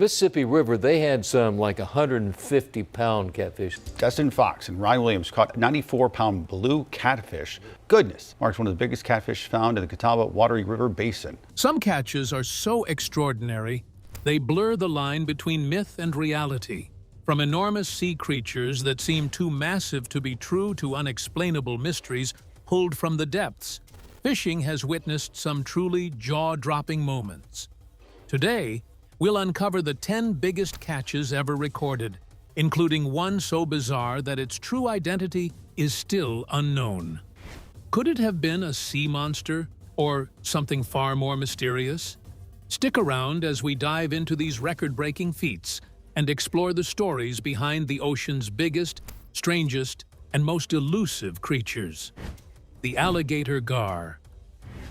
Mississippi River, they had some like 150-pound catfish. Dustin Fox and Ryan Williams caught 94-pound blue catfish. Goodness, marks one of the biggest catfish found in the Catawba Watery River Basin. Some catches are so extraordinary, they blur the line between myth and reality. From enormous sea creatures that seem too massive to be true to unexplainable mysteries pulled from the depths, fishing has witnessed some truly jaw-dropping moments. Today, we'll uncover the 10 biggest catches ever recorded, including one so bizarre that its true identity is still unknown. Could it have been a sea monster or something far more mysterious? Stick around as we dive into these record-breaking feats and explore the stories behind the ocean's biggest, strangest, and most elusive creatures. The alligator gar.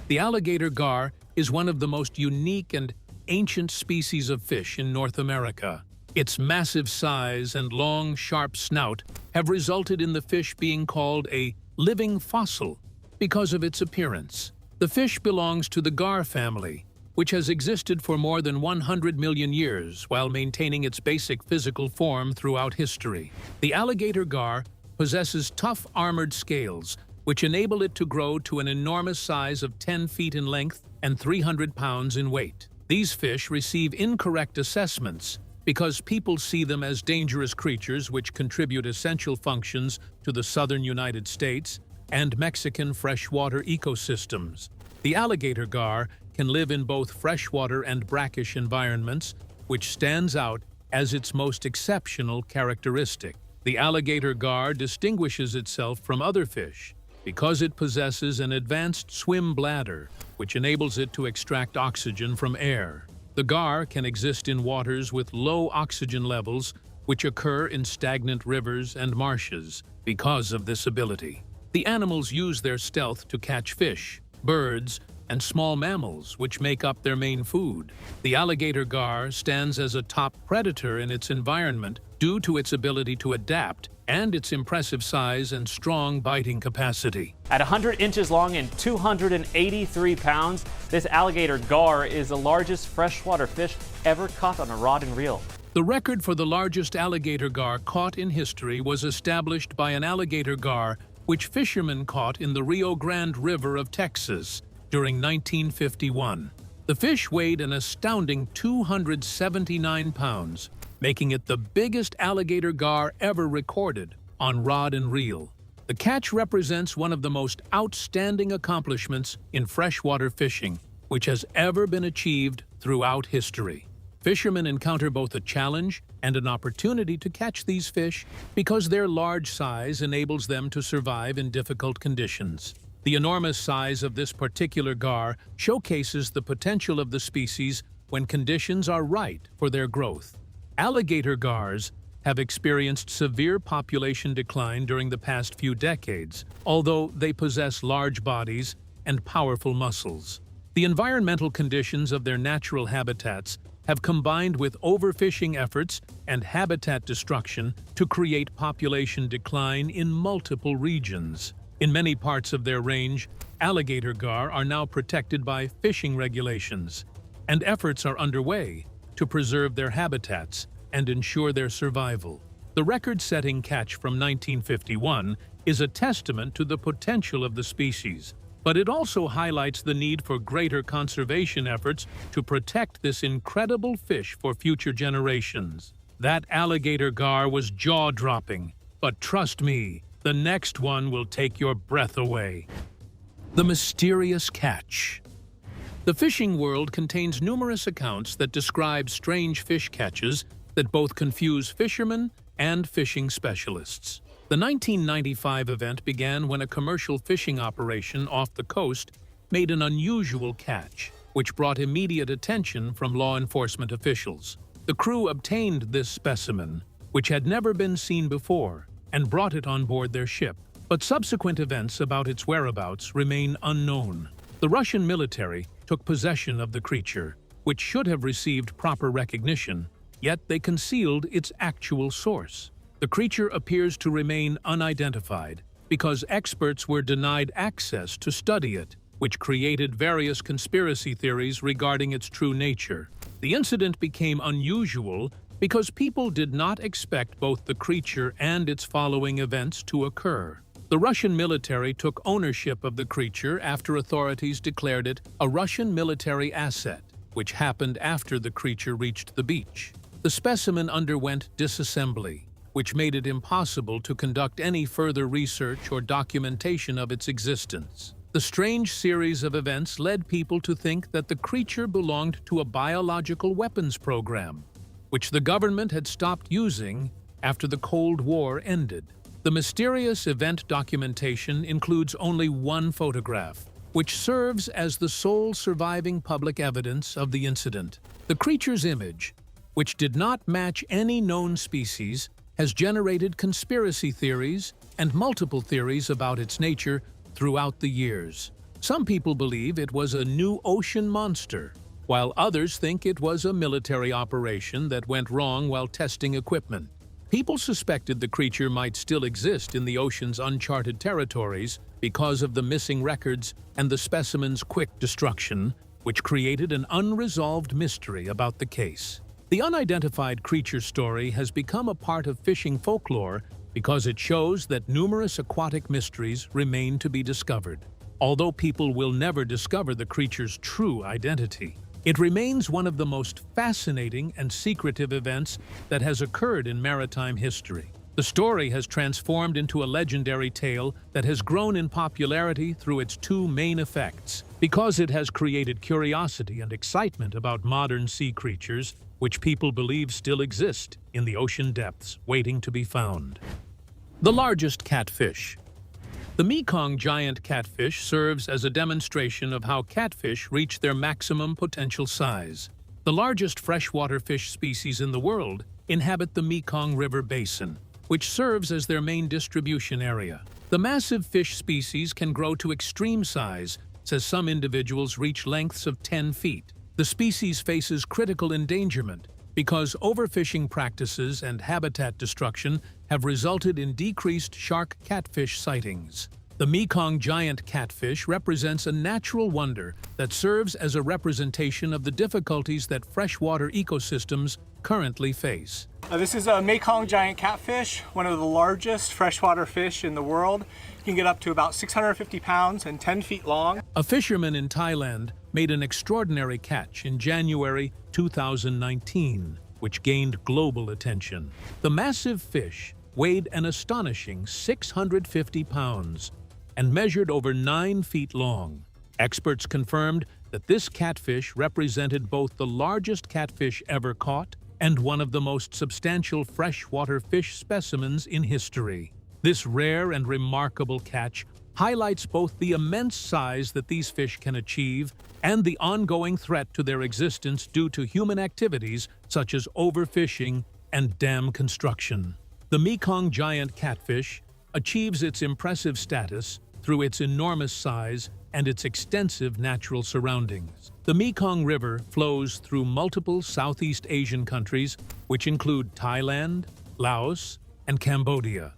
The alligator gar is one of the most unique and ancient species of fish in North America. Its massive size and long, sharp snout have resulted in the fish being called a living fossil because of its appearance. The fish belongs to the gar family, which has existed for more than 100 million years while maintaining its basic physical form throughout history. The alligator gar possesses tough armored scales, which enable it to grow to an enormous size of 10 feet in length and 300 pounds in weight. These fish receive incorrect assessments because people see them as dangerous creatures which contribute essential functions to the southern United States and Mexican freshwater ecosystems. The alligator gar can live in both freshwater and brackish environments, which stands out as its most exceptional characteristic. The alligator gar distinguishes itself from other fish because it possesses an advanced swim bladder, which enables it to extract oxygen from air. The gar can exist in waters with low oxygen levels, which occur in stagnant rivers and marshes because of this ability. The animals use their stealth to catch fish, birds, and small mammals, which make up their main food. The alligator gar stands as a top predator in its environment due to its ability to adapt and its impressive size and strong biting capacity. At 100 inches long and 283 pounds, this alligator gar is the largest freshwater fish ever caught on a rod and reel. The record for the largest alligator gar caught in history was established by an alligator gar which fishermen caught in the Rio Grande River of Texas during 1951. The fish weighed an astounding 279 pounds, making it the biggest alligator gar ever recorded on rod and reel. The catch represents one of the most outstanding accomplishments in freshwater fishing, which has ever been achieved throughout history. Fishermen encounter both a challenge and an opportunity to catch these fish because their large size enables them to survive in difficult conditions. The enormous size of this particular gar showcases the potential of the species when conditions are right for their growth. Alligator gars have experienced severe population decline during the past few decades, although they possess large bodies and powerful muscles. The environmental conditions of their natural habitats have combined with overfishing efforts and habitat destruction to create population decline in multiple regions. In many parts of their range, alligator gar are now protected by fishing regulations, and efforts are underway to preserve their habitats and ensure their survival. The record-setting catch from 1951 is a testament to the potential of the species, but it also highlights the need for greater conservation efforts to protect this incredible fish for future generations. That alligator gar was jaw-dropping, but trust me, the next one will take your breath away. The mysterious catch. The fishing world contains numerous accounts that describe strange fish catches that both confuse fishermen and fishing specialists. The 1995 event began when a commercial fishing operation off the coast made an unusual catch, which brought immediate attention from law enforcement officials. The crew obtained this specimen, which had never been seen before, and brought it on board their ship. But subsequent events about its whereabouts remain unknown. The Russian military took possession of the creature, which should have received proper recognition, yet they concealed its actual source. The creature appears to remain unidentified because experts were denied access to study it which created various conspiracy theories regarding its true nature. The incident became unusual because people did not expect both the creature and its following events to occur. The Russian military took ownership of the creature after authorities declared it a Russian military asset, which happened after the creature reached the beach. The specimen underwent disassembly, which made it impossible to conduct any further research or documentation of its existence. The strange series of events led people to think that the creature belonged to a biological weapons program, which the government had stopped using after the Cold War ended. The mysterious event documentation includes only one photograph, which serves as the sole surviving public evidence of the incident. The creature's image, which did not match any known species, has generated conspiracy theories and multiple theories about its nature throughout the years. Some people believe it was a new ocean monster, while others think it was a military operation that went wrong while testing equipment. People suspected the creature might still exist in the ocean's uncharted territories because of the missing records and the specimen's quick destruction, which created an unresolved mystery about the case. The unidentified creature story has become a part of fishing folklore because it shows that numerous aquatic mysteries remain to be discovered. Although people will never discover the creature's true identity, it remains one of the most fascinating and secretive events that has occurred in maritime history. The story has transformed into a legendary tale that has grown in popularity through its two main effects, because it has created curiosity and excitement about modern sea creatures, which people believe still exist in the ocean depths, waiting to be found. The largest catfish. The Mekong giant catfish serves as a demonstration of how catfish reach their maximum potential size. The largest freshwater fish species in the world inhabit the Mekong River basin, which serves as their main distribution area. The massive fish species can grow to extreme size, as some individuals reach lengths of 10 feet. The species faces critical endangerment because overfishing practices and habitat destruction have resulted in decreased shark catfish sightings. The Mekong giant catfish represents a natural wonder that serves as a representation of the difficulties that freshwater ecosystems currently face. This is a Mekong giant catfish, one of the largest freshwater fish in the world. You can get up to about 650 pounds and 10 feet long. A fisherman in Thailand made an extraordinary catch in January 2019, which gained global attention. The massive fish weighed an astonishing 650 pounds and measured over 9 feet long. Experts confirmed that this catfish represented both the largest catfish ever caught and one of the most substantial freshwater fish specimens in history. This rare and remarkable catch highlights both the immense size that these fish can achieve and the ongoing threat to their existence due to human activities such as overfishing and dam construction. The Mekong giant catfish achieves its impressive status through its enormous size and its extensive natural surroundings. The Mekong River flows through multiple Southeast Asian countries, which include Thailand, Laos, and Cambodia,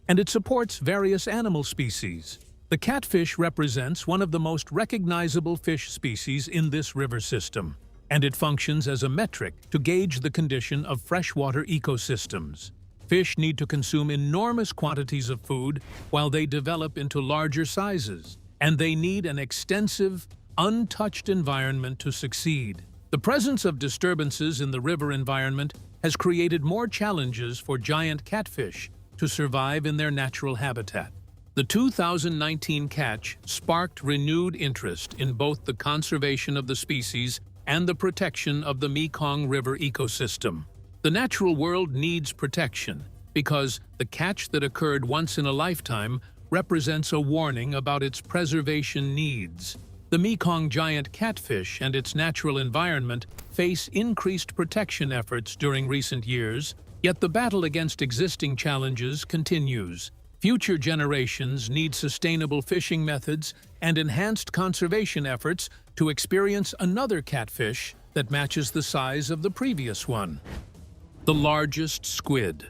and it supports various animal species. The catfish represents one of the most recognizable fish species in this river system, and it functions as a metric to gauge the condition of freshwater ecosystems. Fish need to consume enormous quantities of food while they develop into larger sizes, and they need an extensive, untouched environment to succeed. The presence of disturbances in the river environment has created more challenges for giant catfish to survive in their natural habitat. The 2019 catch sparked renewed interest in both the conservation of the species and the protection of the Mekong River ecosystem. The natural world needs protection because the catch that occurred once in a lifetime represents a warning about its preservation needs. The Mekong giant catfish and its natural environment face increased protection efforts during recent years, yet the battle against existing challenges continues. Future generations need sustainable fishing methods and enhanced conservation efforts to experience another catfish that matches the size of the previous one. The largest squid.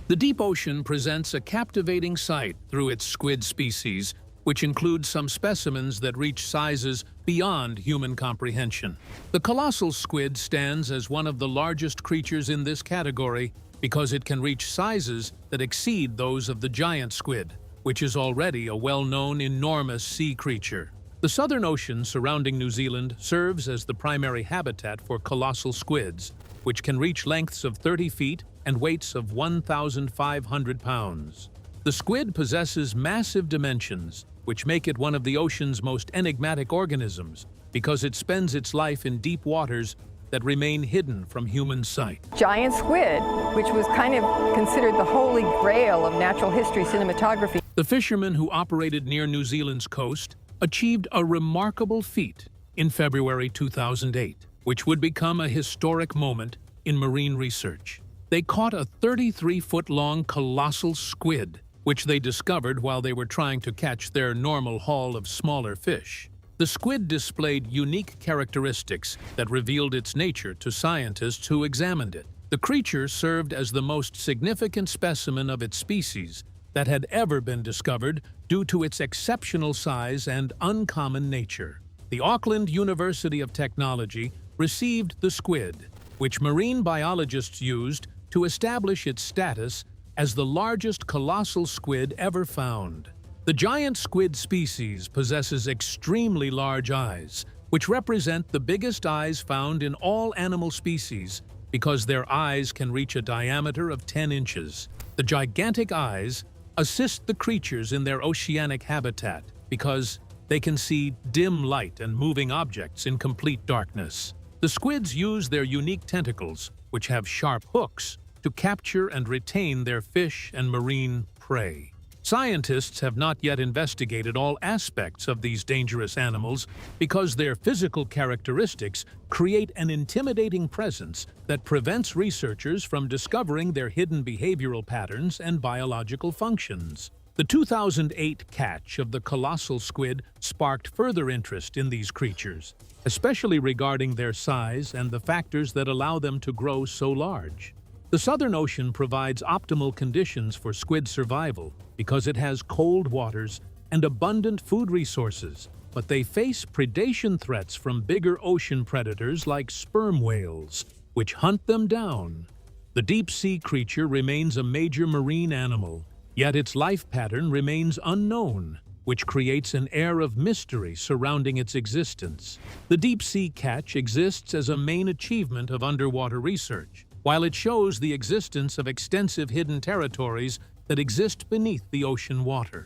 The deep ocean presents a captivating sight through its squid species, which includes some specimens that reach sizes beyond human comprehension. The colossal squid stands as one of the largest creatures in this category because it can reach sizes that exceed those of the giant squid, which is already a well-known enormous sea creature. The Southern Ocean surrounding New Zealand serves as the primary habitat for colossal squids, which can reach lengths of 30 feet and weights of 1,500 pounds. The squid possesses massive dimensions, which make it one of the ocean's most enigmatic organisms because it spends its life in deep waters that remain hidden from human sight. Giant squid, which was kind of considered the holy grail of natural history cinematography. The fishermen who operated near New Zealand's coast achieved a remarkable feat in February 2008, which would become a historic moment in marine research. They caught a 33-foot-long colossal squid, which they discovered while they were trying to catch their normal haul of smaller fish. The squid displayed unique characteristics that revealed its nature to scientists who examined it. The creature served as the most significant specimen of its species that had ever been discovered due to its exceptional size and uncommon nature. The Auckland University of Technology received the squid, which marine biologists used to establish its status as the largest colossal squid ever found. The giant squid species possesses extremely large eyes, which represent the biggest eyes found in all animal species because their eyes can reach a diameter of 10 inches. The gigantic eyes assist the creatures in their oceanic habitat because they can see dim light and moving objects in complete darkness. The squids use their unique tentacles, which have sharp hooks, to capture and retain their fish and marine prey. Scientists have not yet investigated all aspects of these dangerous animals because their physical characteristics create an intimidating presence that prevents researchers from discovering their hidden behavioral patterns and biological functions. The 2008 catch of the colossal squid sparked further interest in these creatures, especially regarding their size and the factors that allow them to grow so large. The Southern Ocean provides optimal conditions for squid survival because it has cold waters and abundant food resources, but they face predation threats from bigger ocean predators like sperm whales, which hunt them down. The deep-sea creature remains a major marine animal, yet its life pattern remains unknown, which creates an air of mystery surrounding its existence. The deep-sea catch exists as a main achievement of underwater research, while it shows the existence of extensive hidden territories that exist beneath the ocean water.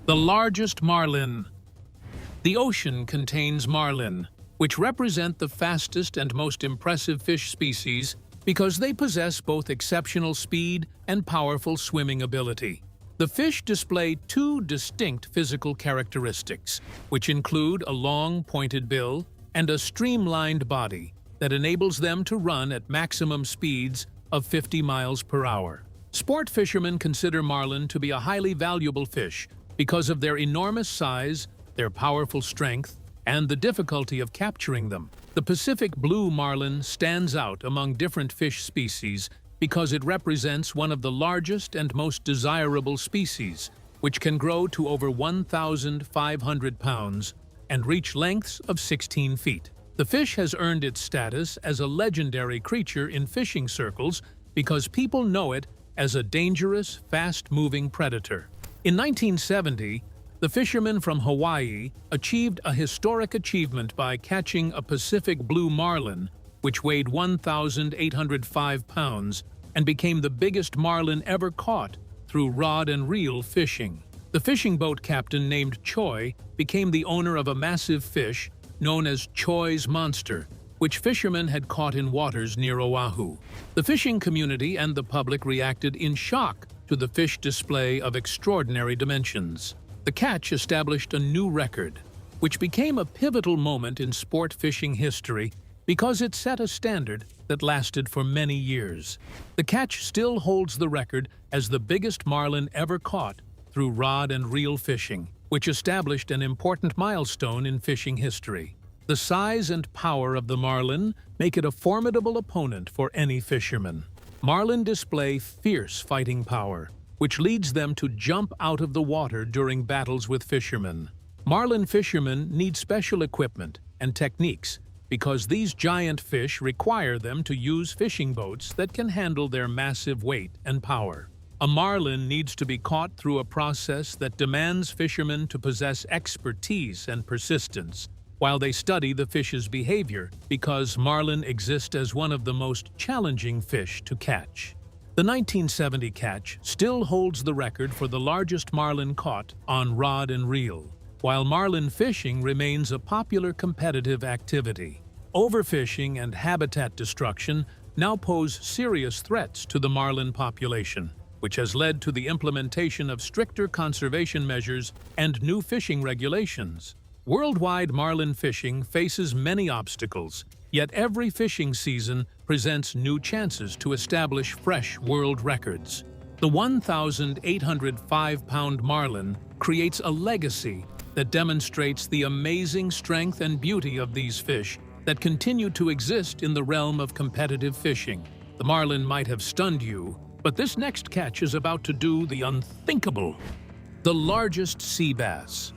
The largest marlin. The ocean contains marlin, which represent the fastest and most impressive fish species because they possess both exceptional speed and powerful swimming ability. The fish display two distinct physical characteristics, which include a long, pointed bill and a streamlined body that enables them to run at maximum speeds of 50 miles per hour. Sport fishermen consider marlin to be a highly valuable fish because of their enormous size, their powerful strength, and the difficulty of capturing them. The Pacific blue marlin stands out among different fish species because it represents one of the largest and most desirable species, which can grow to over 1,500 pounds and reach lengths of 16 feet. The fish has earned its status as a legendary creature in fishing circles because people know it as a dangerous, fast-moving predator. In 1970, the fishermen from Hawaii achieved a historic achievement by catching a Pacific blue marlin, which weighed 1,805 pounds and became the biggest marlin ever caught through rod and reel fishing. The fishing boat captain named Choi became the owner of a massive fish known as Choi's monster, which fishermen had caught in waters near Oahu. The fishing community and the public reacted in shock to the fish display of extraordinary dimensions. The catch established a new record, which became a pivotal moment in sport fishing history because it set a standard that lasted for many years. The catch still holds the record as the biggest marlin ever caught through rod and reel fishing, which established an important milestone in fishing history. The size and power of the marlin make it a formidable opponent for any fisherman. Marlin display fierce fighting power, which leads them to jump out of the water during battles with fishermen. Marlin fishermen need special equipment and techniques because these giant fish require them to use fishing boats that can handle their massive weight and power. A marlin needs to be caught through a process that demands fishermen to possess expertise and persistence while they study the fish's behavior, because marlin exist as one of the most challenging fish to catch. The 1970 catch still holds the record for the largest marlin caught on rod and reel, while marlin fishing remains a popular competitive activity. Overfishing and habitat destruction now pose serious threats to the marlin population, which has led to the implementation of stricter conservation measures and new fishing regulations. Worldwide marlin fishing faces many obstacles, yet every fishing season presents new chances to establish fresh world records. The 1,805-pound marlin creates a legacy that demonstrates the amazing strength and beauty of these fish that continue to exist in the realm of competitive fishing. The marlin might have stunned you, but this next catch is about to do the unthinkable. The largest sea bass.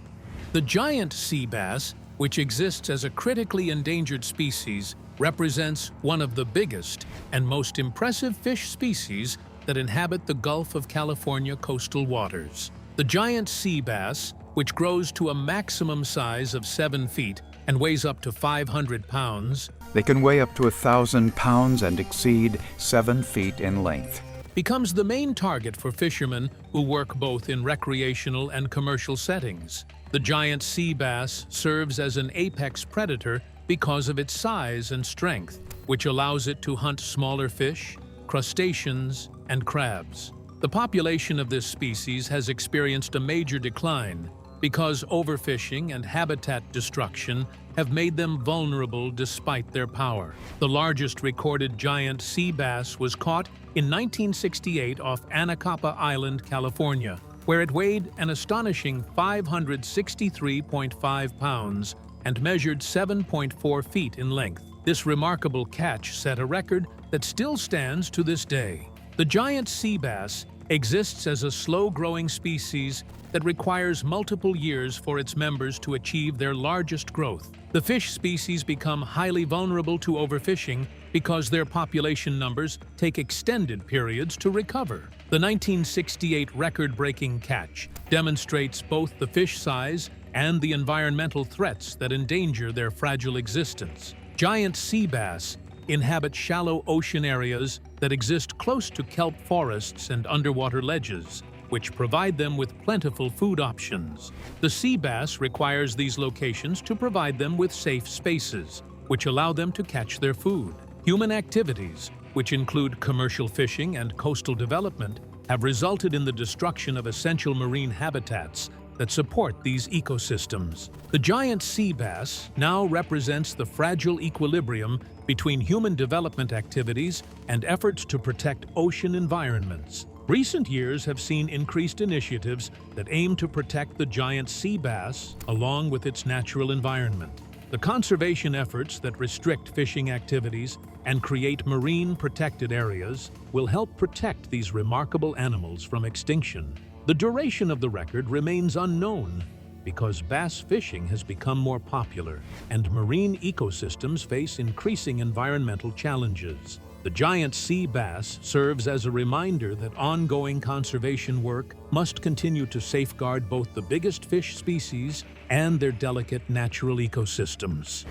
The giant sea bass, which exists as a critically endangered species, represents one of the biggest and most impressive fish species that inhabit the Gulf of California coastal waters. The giant sea bass, which grows to a maximum size of 7 feet and weighs up to 500 pounds, They can weigh up to 1,000 pounds and exceed 7 feet in length. becomes the main target for fishermen who work both in recreational and commercial settings. The giant sea bass serves as an apex predator because of its size and strength, which allows it to hunt smaller fish, crustaceans, and crabs. The population of this species has experienced a major decline because overfishing and habitat destruction have made them vulnerable despite their power. The largest recorded giant sea bass was caught in 1968 off Anacapa Island, California, where it weighed an astonishing 563.5 pounds and measured 7.4 feet in length. This remarkable catch set a record that still stands to this day. The giant sea bass exists as a slow-growing species that requires multiple years for its members to achieve their largest growth. The fish species become highly vulnerable to overfishing because their population numbers take extended periods to recover. The 1968 record-breaking catch demonstrates both the fish size and the environmental threats that endanger their fragile existence. Giant sea bass inhabit shallow ocean areas that exist close to kelp forests and underwater ledges, which provide them with plentiful food options. The sea bass requires these locations to provide them with safe spaces, which allow them to catch their food. Human activities, which include commercial fishing and coastal development, have resulted in the destruction of essential marine habitats that support these ecosystems. The giant sea bass now represents the fragile equilibrium between human development activities and efforts to protect ocean environments. Recent years have seen increased initiatives that aim to protect the giant sea bass along with its natural environment. The conservation efforts that restrict fishing activities and create marine protected areas will help protect these remarkable animals from extinction. The duration of the record remains unknown because bass fishing has become more popular and marine ecosystems face increasing environmental challenges. The giant sea bass serves as a reminder that ongoing conservation work must continue to safeguard both the biggest fish species and their delicate natural ecosystems.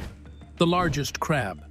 The largest crab.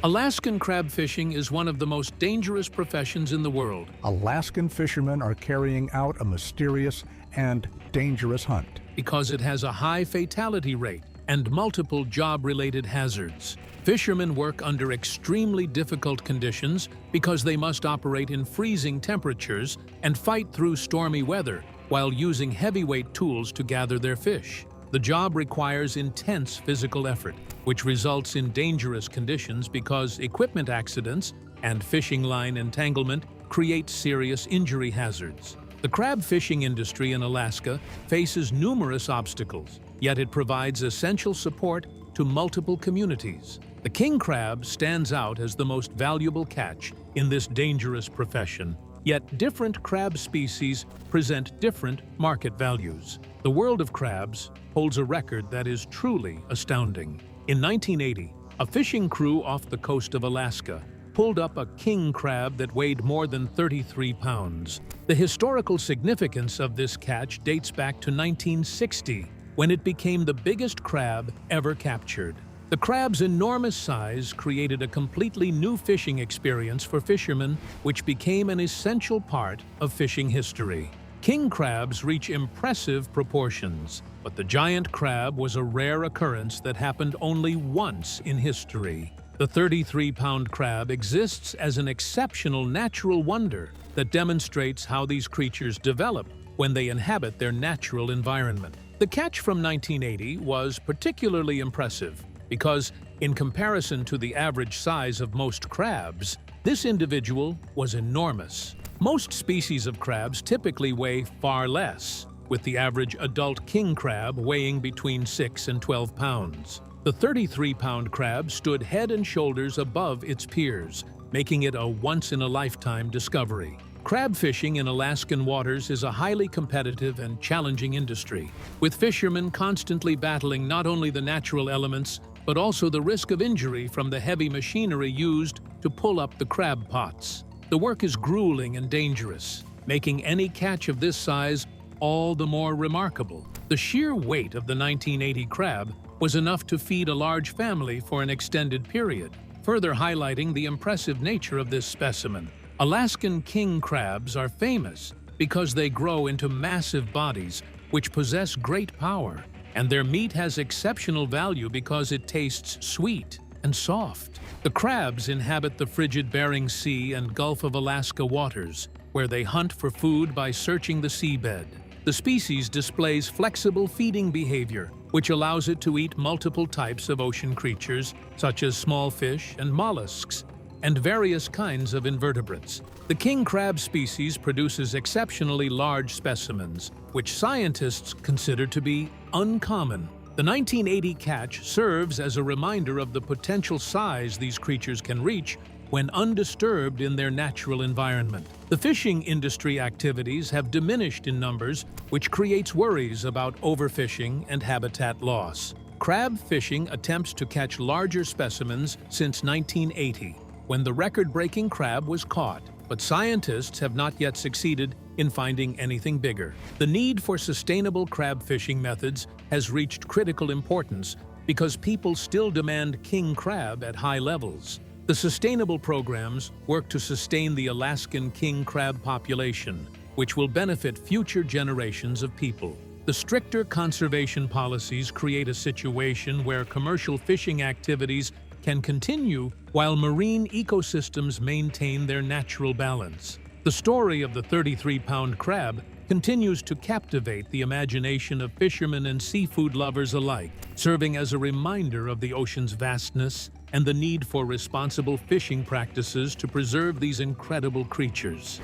Alaskan crab fishing is one of the most dangerous professions in the world. Alaskan fishermen are carrying out a mysterious and dangerous hunt. Because it has a high fatality rate and multiple job-related hazards. Fishermen work under extremely difficult conditions because they must operate in freezing temperatures and fight through stormy weather while using heavyweight tools to gather their fish. The job requires intense physical effort, which results in dangerous conditions because equipment accidents and fishing line entanglement create serious injury hazards. The crab fishing industry in Alaska faces numerous obstacles, yet it provides essential support to multiple communities. The king crab stands out as the most valuable catch in this dangerous profession, Yet different crab species present different market values. The world of crabs holds a record that is truly astounding. In 1980, a fishing crew off the coast of Alaska pulled up a king crab that weighed more than 33 pounds. The historical significance of this catch dates back to 1960, when it became the biggest crab ever captured. The crab's enormous size created a completely new fishing experience for fishermen, which became an essential part of fishing history. King crabs reach impressive proportions, but the giant crab was a rare occurrence that happened only once in history. The 33-pound crab exists as an exceptional natural wonder that demonstrates how these creatures develop when they inhabit their natural environment. The catch from 1980 was particularly impressive because, in comparison to the average size of most crabs, this individual was enormous. Most species of crabs typically weigh far less, with the average adult king crab weighing between 6 and 12 pounds. The 33-pound crab stood head and shoulders above its peers, making it a once-in-a-lifetime discovery. Crab fishing in Alaskan waters is a highly competitive and challenging industry, with fishermen constantly battling not only the natural elements, but also the risk of injury from the heavy machinery used to pull up the crab pots. The work is grueling and dangerous, making any catch of this size all the more remarkable. The sheer weight of the 1980 crab was enough to feed a large family for an extended period, further highlighting the impressive nature of this specimen. Alaskan king crabs are famous because they grow into massive bodies which possess great power, and their meat has exceptional value because it tastes sweet and soft. The crabs inhabit the frigid Bering Sea and Gulf of Alaska waters, where they hunt for food by searching the seabed. The species displays flexible feeding behavior, which allows it to eat multiple types of ocean creatures, such as small fish and mollusks, and various kinds of invertebrates. The king crab species produces exceptionally large specimens, which scientists consider to be uncommon. The 1980 catch serves as a reminder of the potential size these creatures can reach when undisturbed in their natural environment. The fishing industry activities have diminished in numbers, which creates worries about overfishing and habitat loss. Crab fishing attempts to catch larger specimens since 1980, when the record-breaking crab was caught, but scientists have not yet succeeded in finding anything bigger. The need for sustainable crab fishing methods has reached critical importance because people still demand king crab at high levels. The sustainable programs work to sustain the Alaskan king crab population, which will benefit future generations of people. The stricter conservation policies create a situation where commercial fishing activities can continue while marine ecosystems maintain their natural balance. The story of the 33-pound crab continues to captivate the imagination of fishermen and seafood lovers alike, serving as a reminder of the ocean's vastness and the need for responsible fishing practices to preserve these incredible creatures.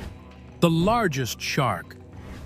The largest shark.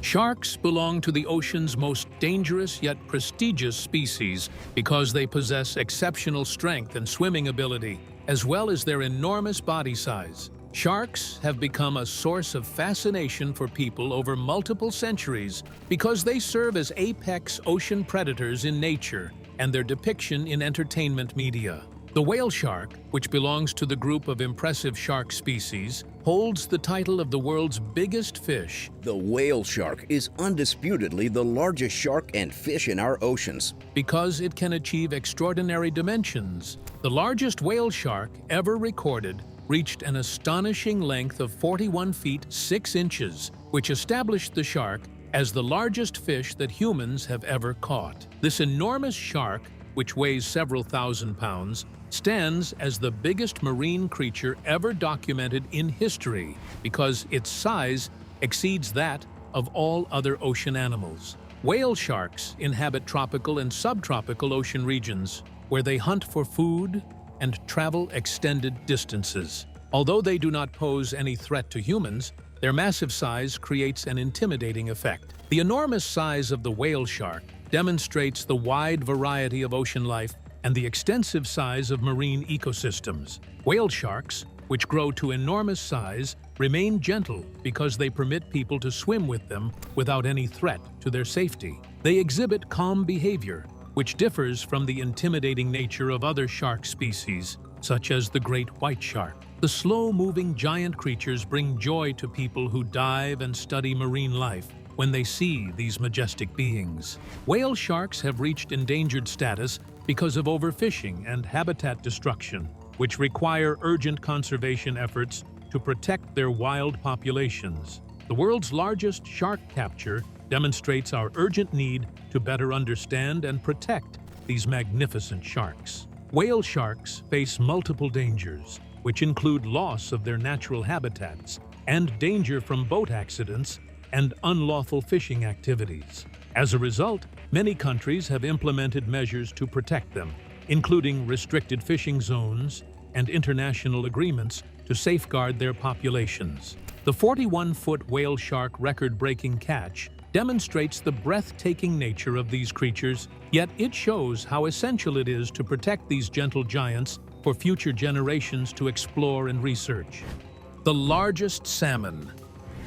Sharks belong to the ocean's most dangerous yet prestigious species because they possess exceptional strength and swimming ability, as well as their enormous body size. Sharks have become a source of fascination for people over multiple centuries because they serve as apex ocean predators in nature and their depiction in entertainment media. The whale shark, which belongs to the group of impressive shark species, holds the title of the world's biggest fish. The whale shark is undisputedly the largest shark and fish in our oceans because it can achieve extraordinary dimensions. The largest whale shark ever recorded reached an astonishing length of 41 feet 6 inches, which established the shark as the largest fish that humans have ever caught. This enormous shark, which weighs several thousand pounds, stands as the biggest marine creature ever documented in history because its size exceeds that of all other ocean animals. Whale sharks inhabit tropical and subtropical ocean regions, where they hunt for food and travel extended distances. Although they do not pose any threat to humans, their massive size creates an intimidating effect. The enormous size of the whale shark demonstrates the wide variety of ocean life and the extensive size of marine ecosystems. Whale sharks which grow to enormous size, remain gentle because they permit people to swim with them without any threat to their safety. They exhibit calm behavior, which differs from the intimidating nature of other shark species, such as the great white shark. The slow-moving giant creatures bring joy to people who dive and study marine life when they see these majestic beings. Whale sharks have reached endangered status because of overfishing and habitat destruction, which require urgent conservation efforts to protect their wild populations. The world's largest shark capture demonstrates our urgent need to better understand and protect these magnificent sharks. Whale sharks face multiple dangers, which include loss of their natural habitats and danger from boat accidents and unlawful fishing activities. As a result, many countries have implemented measures to protect them, including restricted fishing zones and international agreements to safeguard their populations. The 41-foot whale shark record-breaking catch demonstrates the breathtaking nature of these creatures, yet it shows how essential it is to protect these gentle giants for future generations to explore and research. The largest salmon.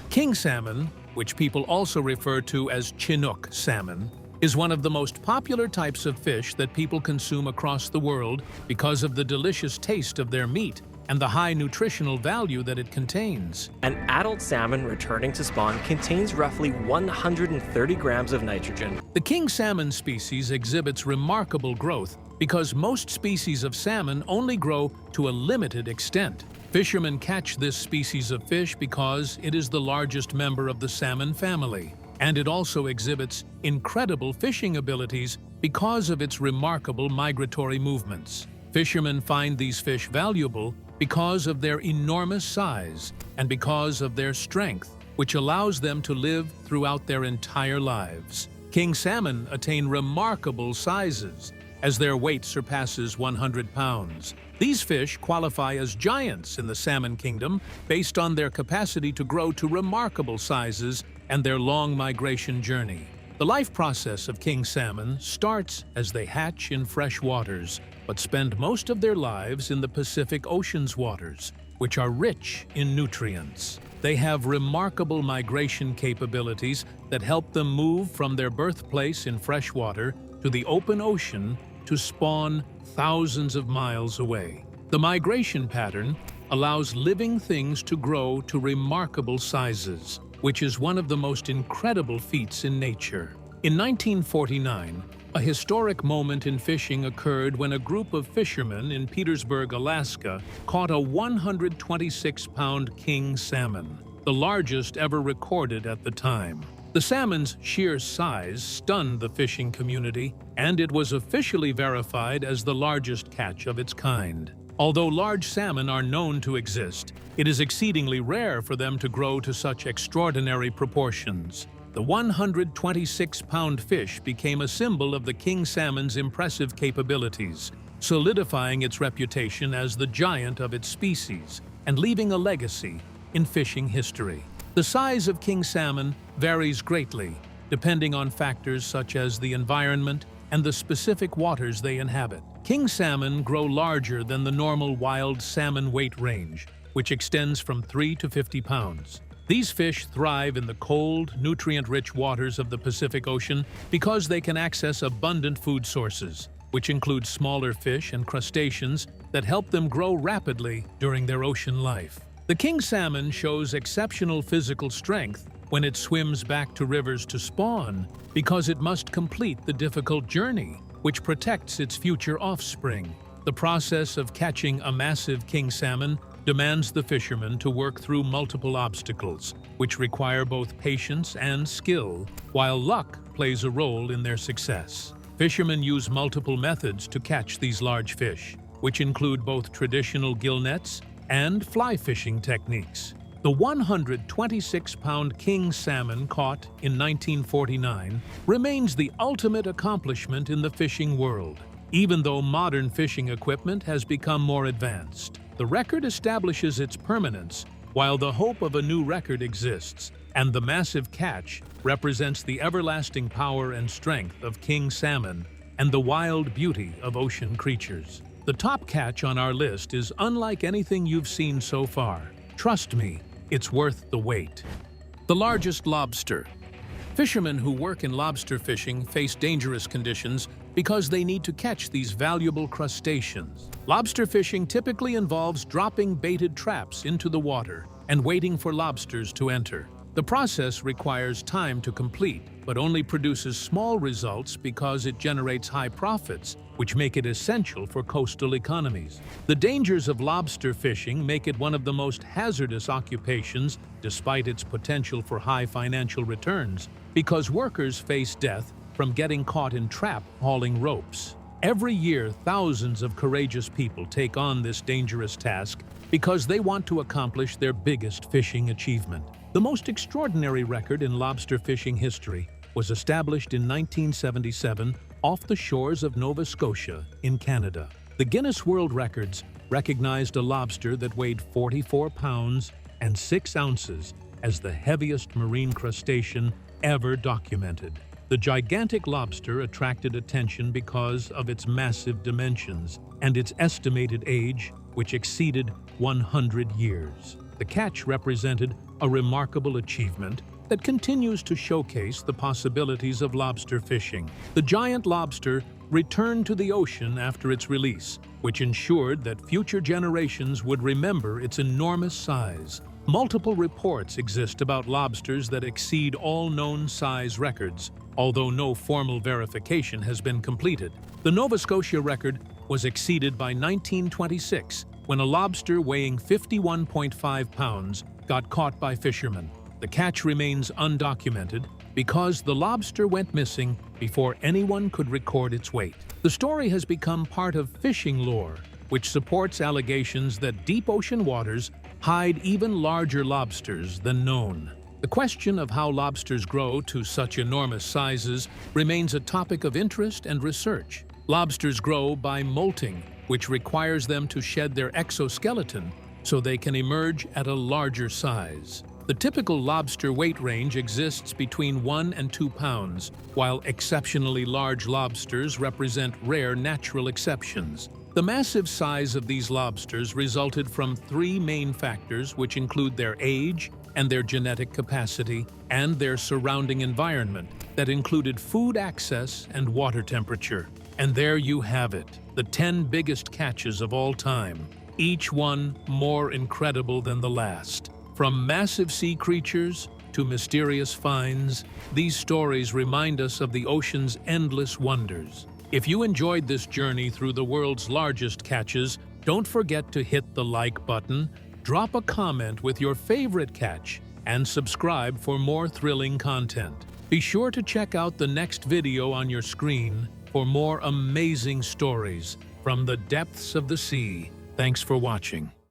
King salmon, which people also refer to as Chinook salmon, is one of the most popular types of fish that people consume across the world because of the delicious taste of their meat and the high nutritional value that it contains. An adult salmon returning to spawn contains roughly 130 grams of nitrogen. The king salmon species exhibits remarkable growth because most species of salmon only grow to a limited extent. Fishermen catch this species of fish because it is the largest member of the salmon family, and it also exhibits incredible fishing abilities because of its remarkable migratory movements. Fishermen find these fish valuable because of their enormous size and because of their strength, which allows them to live throughout their entire lives. King salmon attain remarkable sizes as their weight surpasses 100 pounds. These fish qualify as giants in the salmon kingdom based on their capacity to grow to remarkable sizes and their long migration journey. The life process of king salmon starts as they hatch in fresh waters, but spend most of their lives in the Pacific Ocean's waters, which are rich in nutrients. They have remarkable migration capabilities that help them move from their birthplace in fresh water to the open ocean to spawn thousands of miles away. The migration pattern allows living things to grow to remarkable sizes, which is one of the most incredible feats in nature. In 1949, a historic moment in fishing occurred when a group of fishermen in Petersburg, Alaska, caught a 126-pound king salmon, the largest ever recorded at the time. The salmon's sheer size stunned the fishing community, and it was officially verified as the largest catch of its kind. Although large salmon are known to exist, it is exceedingly rare for them to grow to such extraordinary proportions. The 126-pound fish became a symbol of the king salmon's impressive capabilities, solidifying its reputation as the giant of its species and leaving a legacy in fishing history. The size of king salmon varies greatly, depending on factors such as the environment and the specific waters they inhabit. King salmon grow larger than the normal wild salmon weight range, which extends from 3 to 50 pounds. These fish thrive in the cold, nutrient-rich waters of the Pacific Ocean because they can access abundant food sources, which include smaller fish and crustaceans that help them grow rapidly during their ocean life. The king salmon shows exceptional physical strength when it swims back to rivers to spawn because it must complete the difficult journey, which protects its future offspring. The process of catching a massive king salmon demands the fishermen to work through multiple obstacles, which require both patience and skill, while luck plays a role in their success. Fishermen use multiple methods to catch these large fish, which include both traditional gill nets and fly fishing techniques. The 126-pound king salmon caught in 1949 remains the ultimate accomplishment in the fishing world, even though modern fishing equipment has become more advanced. The record establishes its permanence while the hope of a new record exists, and the massive catch represents the everlasting power and strength of king salmon and the wild beauty of ocean creatures. The top catch on our list is unlike anything you've seen so far. Trust me, it's worth the wait. The largest lobster. Fishermen who work in lobster fishing face dangerous conditions because they need to catch these valuable crustaceans. Lobster fishing typically involves dropping baited traps into the water and waiting for lobsters to enter. The process requires time to complete, but only produces small results because it generates high profits, which make it essential for coastal economies. The dangers of lobster fishing make it one of the most hazardous occupations, despite its potential for high financial returns, because workers face death from getting caught in trap hauling ropes. Every year, thousands of courageous people take on this dangerous task because they want to accomplish their biggest fishing achievement. The most extraordinary record in lobster fishing history was established in 1977 off the shores of Nova Scotia in Canada. The Guinness World Records recognized a lobster that weighed 44 pounds and 6 ounces as the heaviest marine crustacean ever documented. The gigantic lobster attracted attention because of its massive dimensions and its estimated age, which exceeded 100 years. The catch represented a remarkable achievement that continues to showcase the possibilities of lobster fishing. The giant lobster returned to the ocean after its release, which ensured that future generations would remember its enormous size. Multiple reports exist about lobsters that exceed all known size records, although no formal verification has been completed. The Nova Scotia record was exceeded by 1926, when a lobster weighing 51.5 pounds got caught by fishermen. The catch remains undocumented because the lobster went missing before anyone could record its weight. The story has become part of fishing lore, which supports allegations that deep ocean waters hide even larger lobsters than known. The question of how lobsters grow to such enormous sizes remains a topic of interest and research. Lobsters grow by molting, which requires them to shed their exoskeleton so they can emerge at a larger size. The typical lobster weight range exists between 1 and 2 pounds, while exceptionally large lobsters represent rare natural exceptions. The massive size of these lobsters resulted from 3 main factors, which include their age and their genetic capacity, and their surrounding environment that included food access and water temperature. And there you have it, the 10 biggest catches of all time, each one more incredible than the last. From massive sea creatures to mysterious finds, these stories remind us of the ocean's endless wonders. If you enjoyed this journey through the world's largest catches, don't forget to hit the like button, drop a comment with your favorite catch, and subscribe for more thrilling content. Be sure to check out the next video on your screen for more amazing stories from the depths of the sea. Thanks for watching.